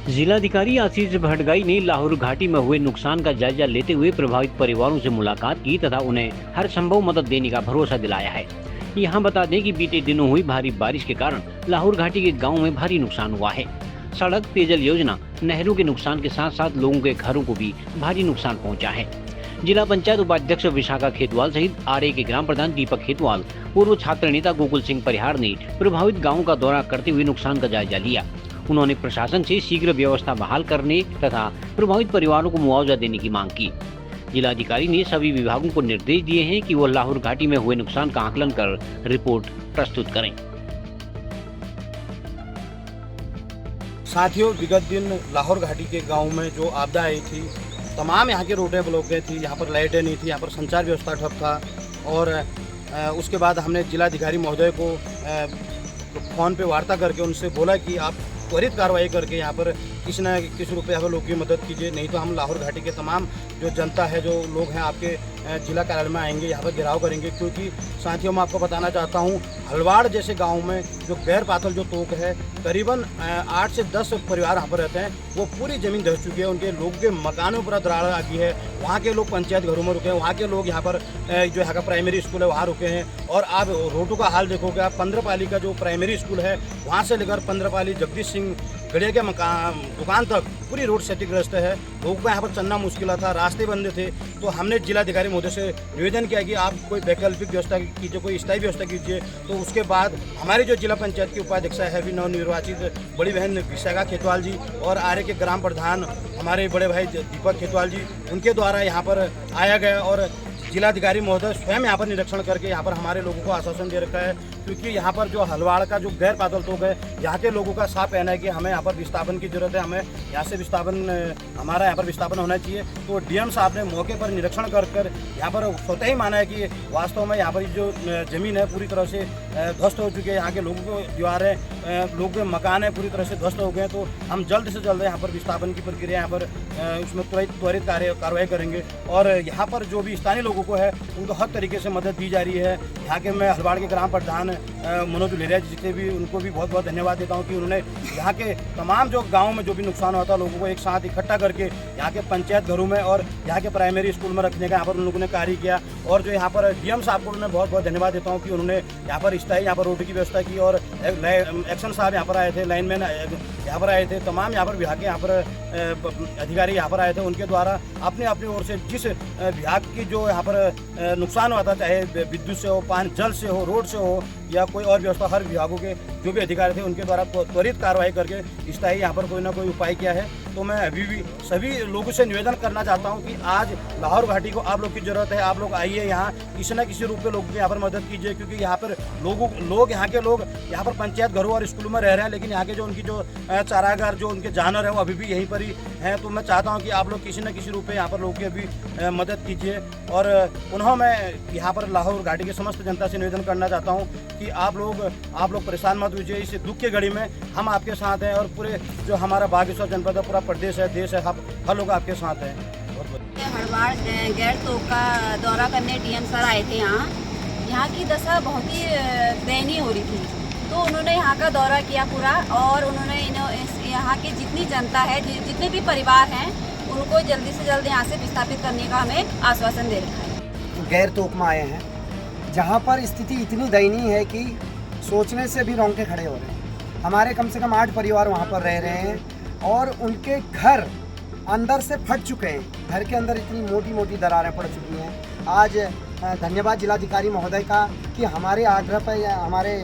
जिलाधिकारी आशीष भटगाई ने लाहौर घाटी में हुए नुकसान का जायजा लेते हुए प्रभावित परिवारों से मुलाकात की तथा उन्हें हर संभव मदद देने का भरोसा दिलाया है। यहाँ बता दें कि बीते दिनों हुई भारी बारिश के कारण लाहौर घाटी के गाँव में भारी नुकसान हुआ है। सड़क, पेयजल योजना, नहरों के नुकसान के साथ साथ लोगों के घरों को भी भारी नुकसान पहुँचा है। जिला पंचायत उपाध्यक्ष विशाखा खेतवाल सहित आरए के ग्राम प्रधान दीपक खेतवाल, पूर्व छात्र नेता गोकुल सिंह परिहार ने प्रभावित गाँवों का दौरा करते हुए नुकसान का जायजा लिया। उन्होंने प्रशासन से शीघ्र व्यवस्था बहाल करने तथा प्रभावित परिवारों को मुआवजा देने की मांग की। जिलाधिकारी ने सभी विभागों को निर्देश दिए हैं कि वो लाहौर घाटी में हुए नुकसान का आकलन कर रिपोर्ट प्रस्तुत करें। साथियों, विगत दिन लाहौर घाटी के गांव में जो आपदा आई थी, तमाम यहाँ की रोडें ब्लॉक गई थी, यहाँ पर लाइटें नहीं थी, यहाँ पर संचार व्यवस्था ठप था। और उसके बाद हमने जिलाधिकारी महोदय को फ़ोन पे वार्ता करके उनसे बोला कि आप त्वरित कार्रवाई करके यहाँ पर किसी न किसी रुपये यहाँ लोगों की मदद कीजिए, नहीं तो हम लाहौर घाटी के तमाम जो जनता है, जो लोग हैं, आपके जिला कार्यालय में आएंगे, यहाँ पर घेराव करेंगे। क्योंकि साथियों, मैं आपको बताना चाहता हूँ, हलवाड़ जैसे गांव में जो गैर पातल जो तोक है, करीबन 8 से 10 परिवार यहाँ पर रहते हैं, वो पूरी ज़मीन धस चुकी है। उनके लोगों के मकानों पर दरार आ गई है। वहाँ के लोग पंचायत घरों में रुके हैं, वहाँ के लोग यहाँ पर जो यहाँ का प्राइमरी स्कूल है वहाँ रुके हैं। और आप रोडों का हाल देखोगे, आप 15 पाली का जो प्राइमरी स्कूल है वहाँ से लेकर 15 पाली जगदीश सिंह गड़िया के मकान दुकान तक पूरी रोड क्षतिग्रस्त है। लोगों को यहाँ पर चलना मुश्किल था, रास्ते बंद थे। तो हमने जिलाधिकारी महोदय से निवेदन किया कि आप कोई वैकल्पिक व्यवस्था कीजिए, कोई स्थायी व्यवस्था कीजिए। तो उसके बाद हमारी जो जिला पंचायत की उपाध्यक्ष है, अभी नवनिर्वाचित बड़ी बहन विशाखा खेतवाल जी, और आरए के ग्राम प्रधान हमारे बड़े भाई दीपक खेतवाल जी, उनके द्वारा यहाँ पर आया गया। और जिलाधिकारी महोदय स्वयं यहाँ पर निरीक्षण करके यहाँ पर हमारे लोगों को आश्वासन दे रखा है। क्योंकि यहाँ पर जो हलवाड़ का जो गैर पातल तोक है, यहाँ के लोगों का साफ कहना है कि हमें यहाँ पर विस्थापन की जरूरत है, हमें यहाँ से विस्थापन, हमारा यहाँ पर विस्थापन होना चाहिए। तो डीएम साहब ने मौके पर निरीक्षण कर यहाँ पर स्वतः ही माना है कि वास्तव में यहाँ पर जो ज़मीन है पूरी तरह से ध्वस्त हो चुकी है, यहाँ के लोगों को दीवारें, लोगों के मकान है पूरी तरह से ध्वस्त हो गए। तो हम जल्द से जल्द यहाँ पर विस्थापन की प्रक्रिया यहाँ पर उसमें त्वरित कार्रवाई करेंगे। और यहाँ पर जो भी स्थानीय लोगों को है उनको हर तरीके से मदद दी जा रही है। यहाँ के मैं हलवाड़ के ग्राम प्रधान मनोज लेरिया जी से भी उनको भी बहुत बहुत धन्यवाद देता हूँ कि उन्होंने यहाँ के तमाम जो गाँव में जो भी नुकसान होता है लोगों को एक साथ इकट्ठा करके यहाँ के पंचायत घरों में और यहाँ के प्राइमरी स्कूल में रखने का यहाँ पर उन लोगों ने कार्य किया। और जो यहाँ पर डीएम साहब को मैं बहुत बहुत धन्यवाद देता हूँ कि उन्होंने यहाँ पर स्थायी यहाँ पर रोड की व्यवस्था की। और एक्शन साहब यहाँ पर आए थे, लाइनमैन यहाँ पर आए थे, तमाम यहाँ पर विभाग के यहाँ पर अधिकारी यहाँ पर आए थे। उनके द्वारा अपनी अपनी ओर से जिस विभाग की जो यहाँ पर नुकसान हुआ था, चाहे विद्युत से हो, पानी जल से हो, रोड से हो या कोई और व्यवस्था, हर विभागों के जो भी अधिकारी थे उनके द्वारा त्वरित कार्रवाई करके स्थायी यहाँ पर कोई ना कोई उपाय किया है। तो मैं अभी भी सभी लोगों से निवेदन करना चाहता हूँ कि आज लाहौर घाटी को आप लोग की ज़रूरत है। आप लोग आइए, यहाँ किसी न किसी रूप में लोगों की यहाँ पर मदद कीजिए। क्योंकि यहाँ पर लोग यहाँ के लोग यहाँ पर पंचायत घरों और स्कूलों में रह रहे हैं, लेकिन यहाँ के जो उनकी जो चारागार, जो उनके जानवर हैं, वो अभी भी यहीं पर ही हैं। तो मैं चाहता हूँ कि आप लोग किसी न किसी रूप में यहाँ पर लोगों की अभी मदद कीजिए। और पुनः मैं यहाँ पर लाहौर घाटी की समस्त जनता से निवेदन करना चाहता हूँ कि आप लोग परेशान मत होइए। इस दुख की घड़ी में हम आपके साथ हैं और पूरे जो हमारा बागेश्वर जनपद है, पूरा प्रदेश है, देश है, हर लोग आपके साथ हैं। हलवाड़ गैर तोक का दौरा करने डीएम सर आए थे। यहाँ की दशा बहुत ही दयनीय हो रही थी। तो उन्होंने यहाँ का दौरा किया पूरा, और उन्होंने यहाँ की जितनी जनता है, जितने भी परिवार हैं, उनको जल्दी से जल्दी यहाँ से विस्थापित करने का हमें आश्वासन दे रखा है। गैर तोक में आए हैं, जहाँ पर स्थिति इतनी दयनीय है कि सोचने से भी रोंगटे खड़े हो रहे हैं। हमारे कम से कम 8 परिवार वहाँ पर रह रहे हैं और उनके घर अंदर से फट चुके हैं। घर के अंदर इतनी मोटी मोटी दरारें पड़ चुकी हैं। आज धन्यवाद जिलाधिकारी महोदय का कि हमारे आग्रह पर, हमारे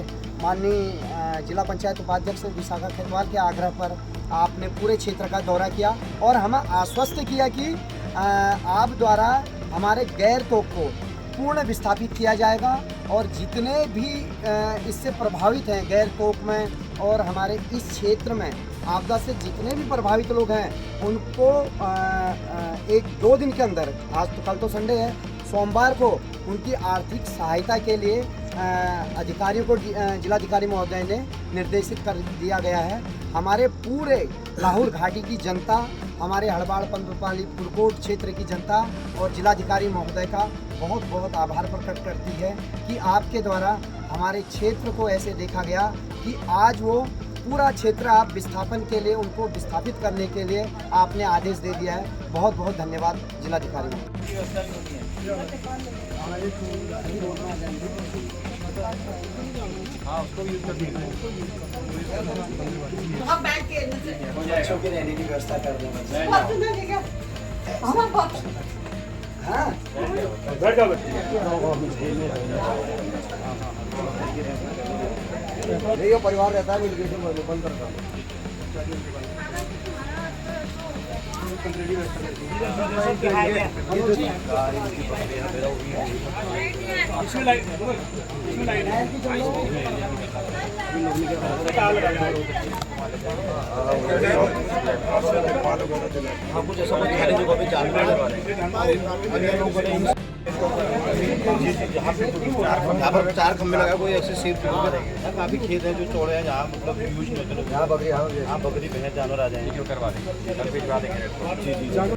माननीय जिला पंचायत उपाध्यक्ष विशाखा खेतवाल के आग्रह पर आपने पूरे क्षेत्र का दौरा किया और हमें आश्वस्त किया कि आप द्वारा हमारे गैर तोक को पूर्ण विस्थापित किया जाएगा। और जितने भी इससे प्रभावित हैं गैर तोक में और हमारे इस क्षेत्र में आपदा से जितने भी प्रभावित लोग हैं, उनको 1-2 दिन के अंदर, आज तो कल तो संडे है, सोमवार को उनकी आर्थिक सहायता के लिए अधिकारियों को जिलाधिकारी महोदय ने निर्देशित कर दिया गया है। हमारे पूरे लाहौर घाटी की जनता, हमारे हलवाड़ पंद्रपाली पुरकोट क्षेत्र की जनता और जिलाधिकारी महोदय का बहुत बहुत आभार प्रकट करती है कि आपके द्वारा हमारे क्षेत्र को ऐसे देखा गया कि आज वो पूरा क्षेत्र आप विस्थापन के लिए उनको विस्थापित करने के लिए आपने आदेश दे दिया है। बहुत बहुत धन्यवाद जिलाधिकारी बच्चों के रहने की व्यवस्था कर दें। हाँ नहीं, वो परिवार रहता है मिलकर तो बंद करता हाँ कुछ ऐसा कुछ खाली जगह पे जानवर लगा रहे हैं। अन्य लोगों ने यहाँ पर 4 खंभे लगाए, कोई ऐसे सिर काफ़ी खेत हैं जो चौड़े हैं, जहाँ मतलब यूज नहीं होते। यहाँ बकरी भैंस जानवर आ जाएंगे, जो करवा देंगे, जी जी।